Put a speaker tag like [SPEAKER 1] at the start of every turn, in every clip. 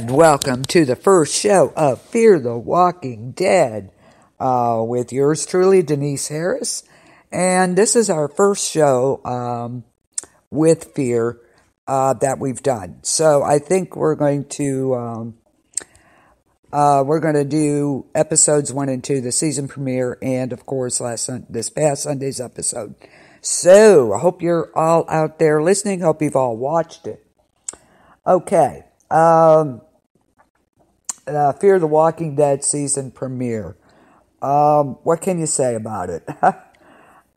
[SPEAKER 1] And welcome to the first show of Fear the Walking Dead with yours truly, Denise Harris. And this is our first show with Fear that we've done. So I think we're going to do episodes 1 and 2, the season premiere, and of course this past Sunday's episode. So I hope you're all out there listening. Hope you've all watched it. Okay. Fear the Walking Dead season premiere. What can you say about it?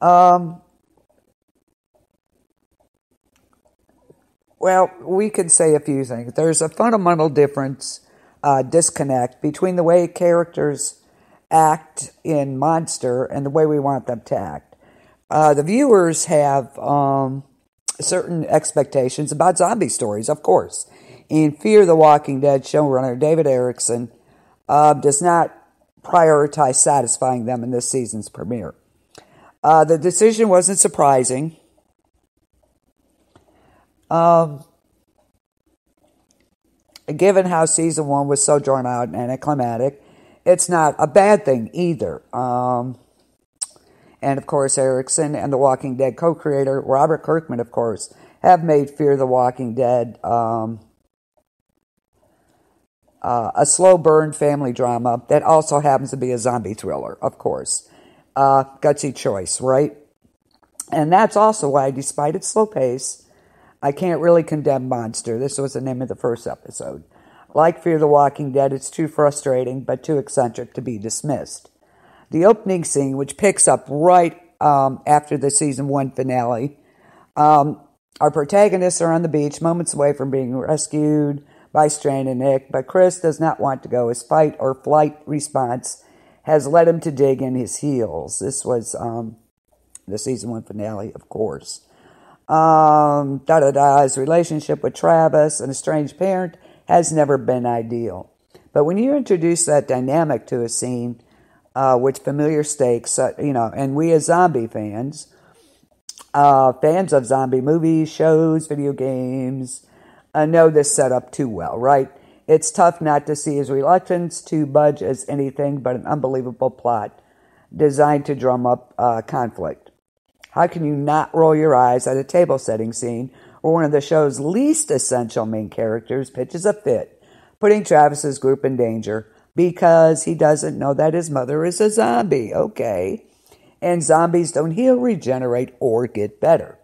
[SPEAKER 1] Well, we can say a few things. There's a fundamental disconnect between the way characters act in Monster and the way we want them to act. The viewers have certain expectations about zombie stories, of course. In Fear the Walking Dead, showrunner David Erickson does not prioritize satisfying them in this season's premiere. The decision wasn't surprising. Given how season 1 was so drawn out and anticlimactic, it's not a bad thing either. And of course, Erickson and The Walking Dead co-creator Robert Kirkman, of course, have made Fear the Walking Dead a slow burn family drama that also happens to be a zombie thriller, of course. Gutsy choice, right? And that's also why, despite its slow pace, I can't really condemn Monster. This was the name of the first episode. Like Fear the Walking Dead, it's too frustrating but too eccentric to be dismissed. The opening scene, which picks up right after the season 1 finale, our protagonists are on the beach, moments away from being rescued by Strain and Nick, but Chris does not want to go. His fight or flight response has led him to dig in his heels. This was the season 1 finale, of course. His relationship with Travis, an estranged parent, has never been ideal. But when you introduce that dynamic to a scene with familiar stakes, and we as zombie fans, fans of zombie movies, shows, video games, know this setup too well, right? It's tough not to see his reluctance to budge as anything but an unbelievable plot designed to drum up conflict. How can you not roll your eyes at a table setting scene where one of the show's least essential main characters pitches a fit, putting Travis's group in danger because he doesn't know that his mother is a zombie, okay? And zombies don't heal, regenerate, or get better.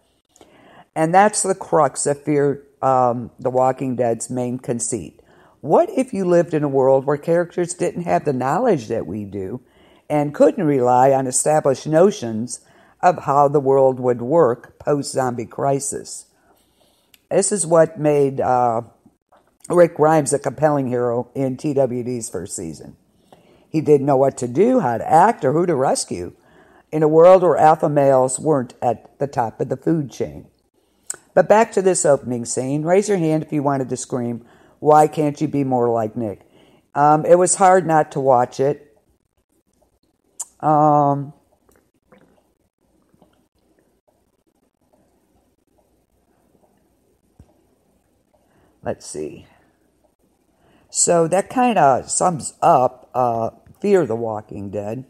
[SPEAKER 1] And that's the crux of Fear the Walking Dead's main conceit. What if you lived in a world where characters didn't have the knowledge that we do and couldn't rely on established notions of how the world would work post-zombie crisis? This is what made Rick Grimes a compelling hero in TWD's first season. He didn't know what to do, how to act, or who to rescue in a world where alpha males weren't at the top of the food chain. But back to this opening scene. Raise your hand if you wanted to scream, "Why can't you be more like Nick?" It was hard not to watch it. Let's see. So that kind of sums up Fear the Walking Dead.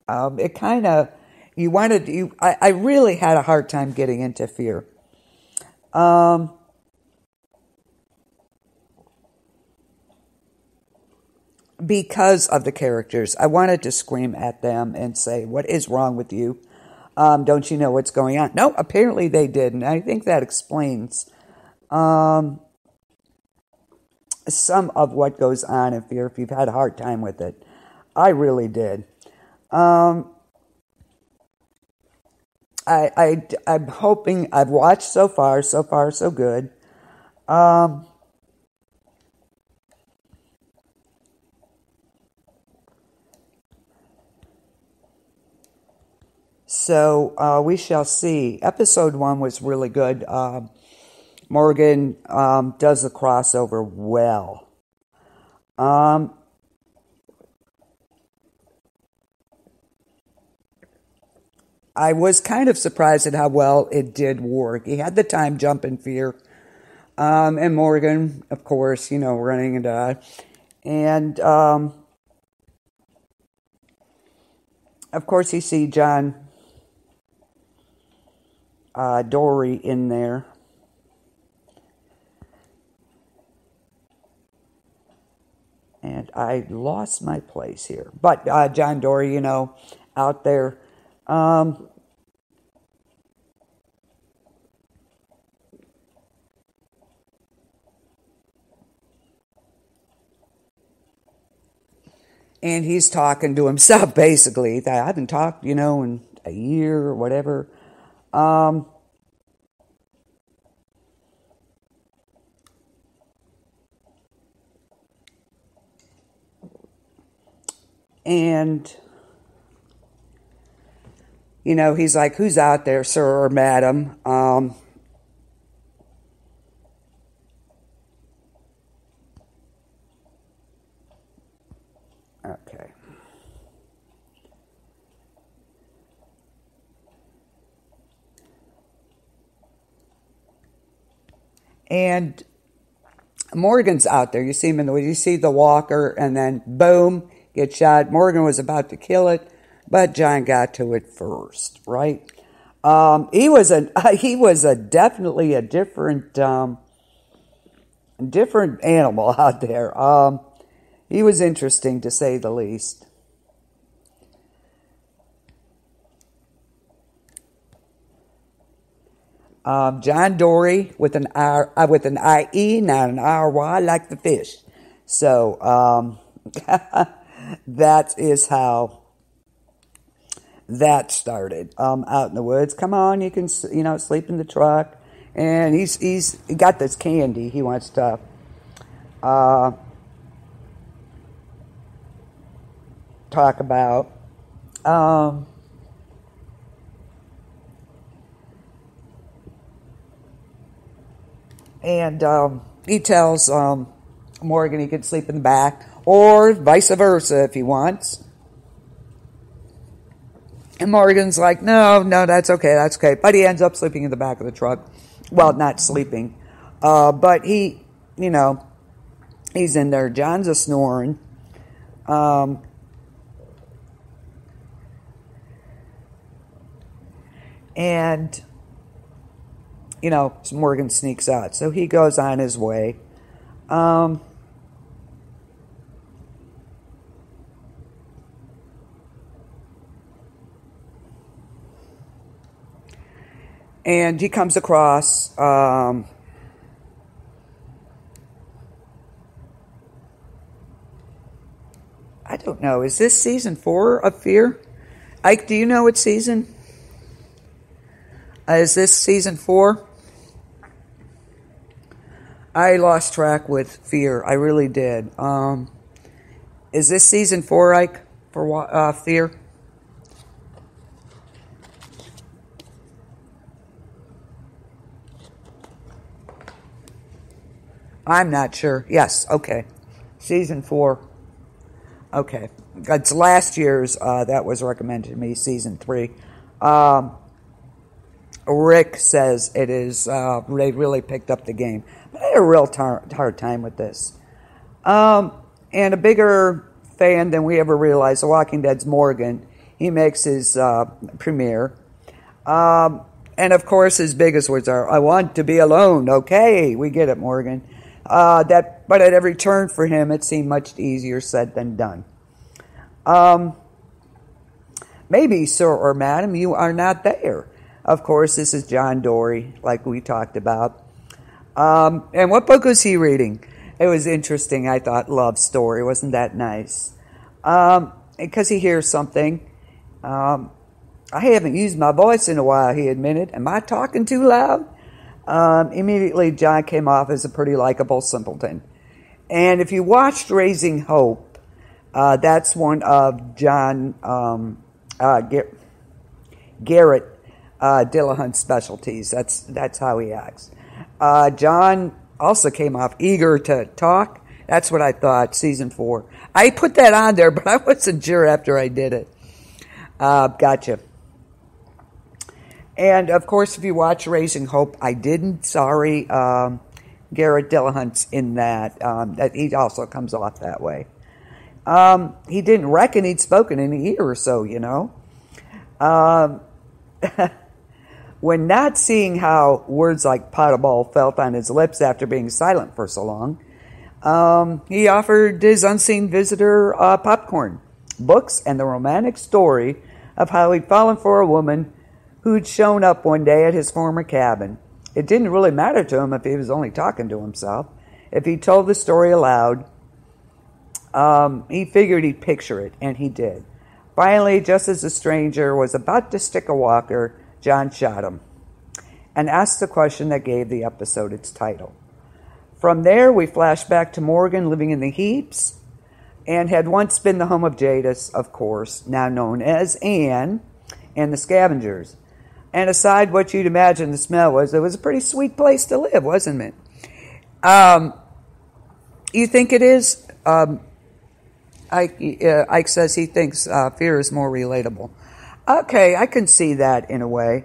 [SPEAKER 1] It kind of, I really had a hard time getting into Fear. Because of the characters. I wanted to scream at them and say, "What is wrong with you? Don't you know what's going on?" No, apparently they didn't. I think that explains some of what goes on in Fear if you've had a hard time with it. I really did. I'm hoping, I've watched so far so good. So we shall see. Episode 1 was really good. Morgan does the crossover well. I was kind of surprised at how well it did work. He had the time jump in fear. And Morgan, of course, running and and of course you see John Dory in there. And I lost my place here. But John Dory, out there. And he's talking to himself, basically. I haven't talked, in a year or whatever. And, he's like, who's out there, sir or madam? Okay. And Morgan's out there. You see him you see the walker, and then boom, gets shot. Morgan was about to kill it, but John got to it first, right? He was definitely a different animal out there. He was interesting, to say the least. John Dory with an IE, not an RY, like the fish. So that is how that started. Out in the woods. Come on, you can sleep in the truck, and he got this candy he wants to. Talk about. And he tells Morgan he could sleep in the back, or vice versa if he wants. And Morgan's like, no, that's okay. But he ends up sleeping in the back of the truck. Well, not sleeping. But he, he's in there. John's a snoring. And, Morgan sneaks out. So he goes on his way. And he comes across I don't know. Is this season 4 of Fear? Ike, do you know what season? Is this season 4? I lost track with Fear. I really did. Is this season 4, Ike, for Fear? I'm not sure. Yes, okay. Season 4. Okay. It's last year's that was recommended to me, season 3. Rick says it is, they really picked up the game. But I had a real hard time with this. And a bigger fan than we ever realized, The Walking Dead's Morgan. He makes his premiere. And of course his biggest words are, I want to be alone. Okay, we get it, Morgan. But at every turn for him, it seemed much easier said than done. Maybe, sir or madam, you are not there. Of course, this is John Dory, like we talked about. And what book was he reading? It was interesting, I thought. Love story. Wasn't that nice? Because he hears something. I haven't used my voice in a while, he admitted. Am I talking too loud? Immediately, John came off as a pretty likable simpleton. And if you watched Raising Hope, that's one of John Garrett Dillahunt's specialties. That's how he acts. John also came off eager to talk. That's what I thought, season 4. I put that on there, but I wasn't sure after I did it. Gotcha. And, of course, if you watch Raising Hope, I didn't. Sorry. Garrett Dillahunt's in that. That he also comes off that way. He didn't reckon he'd spoken in a year or so, you know. When not seeing how words like pot of ball felt on his lips after being silent for so long, he offered his unseen visitor popcorn, books, and the romantic story of how he'd fallen for a woman who'd shown up one day at his former cabin. It didn't really matter to him if he was only talking to himself. If he told the story aloud, he figured he'd picture it, and he did. Finally, just as the stranger was about to stick a walker, John shot him and asked the question that gave the episode its title. From there, we flash back to Morgan living in the Heaps and had once been the home of Jadis, of course, now known as Anne, and the Scavengers. And aside what you'd imagine the smell was, it was a pretty sweet place to live, wasn't it? You think it is? Ike says he thinks fear is more relatable. Okay, I can see that in a way.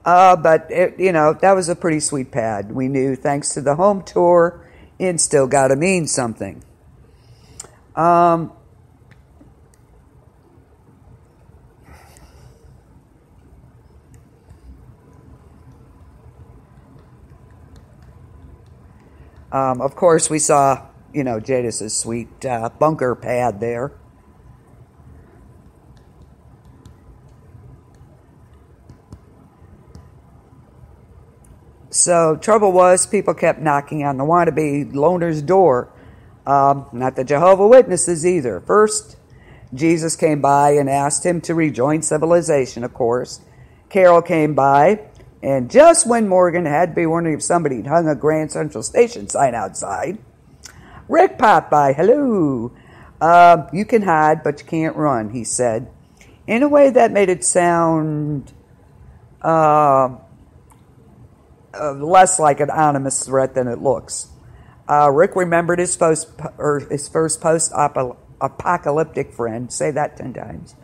[SPEAKER 1] But, that was a pretty sweet pad. We knew, thanks to the home tour, it still got to mean something. Of course, we saw, Jadis's sweet bunker pad there. So, trouble was, people kept knocking on the wannabe loner's door. Not the Jehovah's Witnesses either. First, Jesus came by and asked him to rejoin civilization, of course. Carol came by, and just when Morgan had to be wondering if somebody had hung a Grand Central Station sign outside, Rick popped by. Hello. You can hide, but you can't run, he said, in a way that made it sound less like an ominous threat than it looks. Rick remembered his first post-apocalyptic friend. Say that 10 times.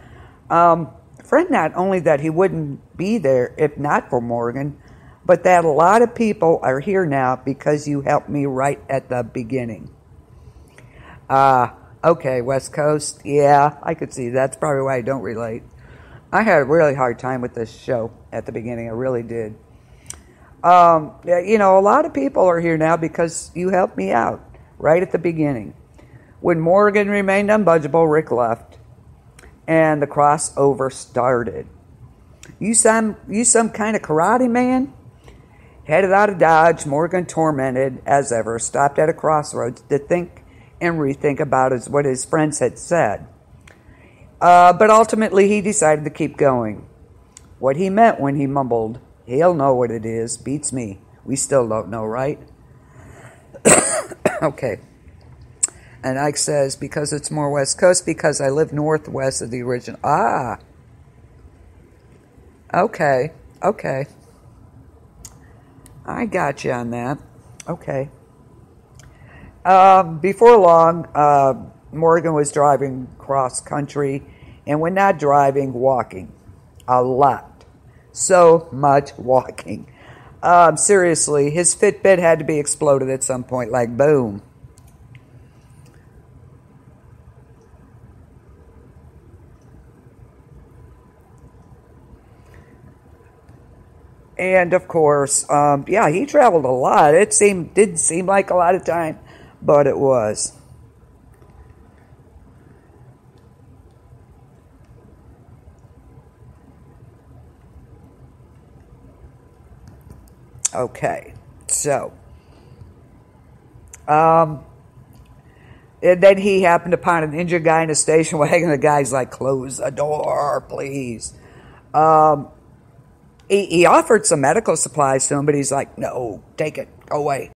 [SPEAKER 1] Friend, not only that he wouldn't be there if not for Morgan, but that a lot of people are here now because you helped me right at the beginning. Okay, West Coast. Yeah, I could see. That's probably why I don't relate. I had a really hard time with this show at the beginning. I really did. A lot of people are here now because you helped me out right at the beginning. When Morgan remained unbudgeable, Rick left, and the crossover started. You some kind of karate man? Headed out of Dodge, Morgan, tormented as ever, stopped at a crossroads to think and rethink about what his friends had said. But ultimately, he decided to keep going. What he meant when he mumbled, "He'll know what it is," beats me. We still don't know, right? Okay. And Ike says, because it's more West Coast, because I live northwest of the original. Okay. I got you on that. Okay. Before long, Morgan was driving cross country, and when not driving, walking. A lot. So much walking. Seriously, his Fitbit had to be exploded at some point, like boom. And of course, he traveled a lot. It didn't seem like a lot of time, but it was. Okay, so, and then he happened upon an injured guy in a station wagon. The guy's like, "Close the door, please." He offered some medical supplies to him, but he's like, "No, take it, go away."